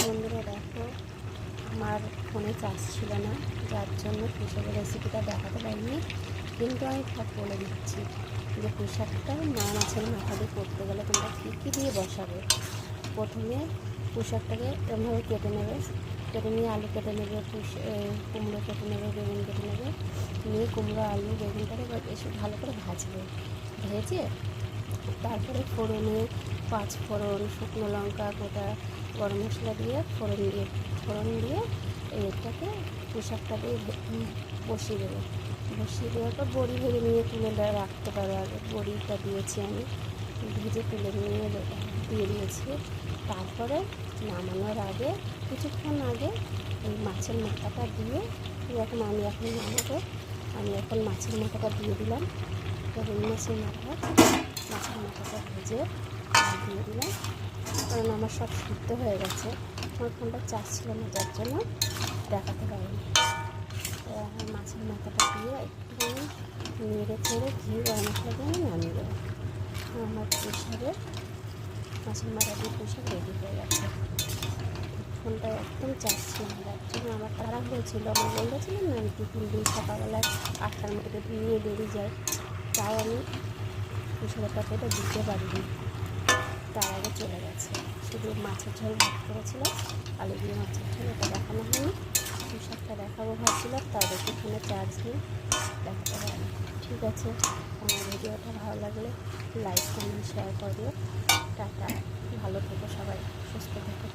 বন্ধুরা দেখো, আমার ফোনে চার্জ ছিল না, যার জন্য পুঁইশাকের রেসিপিটা দেখাতে পারিনি। কিন্তু আমি সব বলে দিচ্ছি যে পুঁইশাকটা মাছের মাথা দিয়ে করতে গেলে তোমরা কী কী দিয়ে বসাবে। প্রথমে পুঁইশাকটাকে এরমভাবে কেটে নেবে, কেটে নিয়ে আলু কেটে নেবে, কুমড়ো কেটে নেবে, বেগুন কেটে নেবে, নিয়ে কুমড়ো আলু বেগুনটাকে বেশি ভালো করে ভাজবে। ভেজে তারপরে ফোড়নে 5 ফোড়ন, শুকনো লঙ্কা, গোটা গরম মশলা দিয়ে ফোড়ন দিয়ে এটাকে পুঁইশাকটা দিয়ে বসিয়ে দেবে। বসিয়ে দেওয়ার পর বড়ি ভেজে নিয়ে তুলে রাখতে পারো। আগে বড়িটা দিয়েছি আমি, ভেজে তুলে নিয়ে দিয়ে দিয়েছি। তারপরে নামানোর আগে কিছুক্ষণ আগে এই মাছের মাথাটা দিয়ে এখন আমি নামাবো। আমি এখন মাছের মাথাটা দিয়ে দিলাম। রুই মাছের মাথাটা ভেজে দিয়ে দিলাম, কারণ আমার সব সিদ্ধ হয়ে গেছে। আমার ফোনটা চার্জ ছিল না, যার জন্য দেখাতে পারিনি। মাছের মাথাটা দিয়ে একটুখানি নেড়ে চেড়ে ঘি গরম মশলা দিয়ে নামিয়ে দেবো। আমার পুঁইশাকের মাছের মাথা দিয়ে পুঁইশাক রেডি হয়ে গেছে। ফোনটা একদম চার্জ ছিল না, যার জন্য আমার তাড়া হয়েছিল। আমার বলেছিলাম না আমি টিফিন দিই সকালবেলায় 8টার মধ্যে নিয়ে বেরিয়ে যাই, তাই আমি পুঁইশাকটা পেটে দিতে পারিনি। তার আগে চলে গেছে। শুধু মাছের ঝোল ভাত করেছিলাম, আলু দিয়ে মাছের ঝোল, এটা দেখানো হয়নি। পুঁইশাকটা দেখাবো ভাবছিলাম, তার একটু ফোনে চার্জ নিয়ে দেখাতে পারি। ঠিক আছে, আমার ভিডিওটা ভালো লাগলে লাইক কমেন্ট শেয়ার করে দিও। টাটা, ভালো থেকো সবাই, সুস্থ থেকো।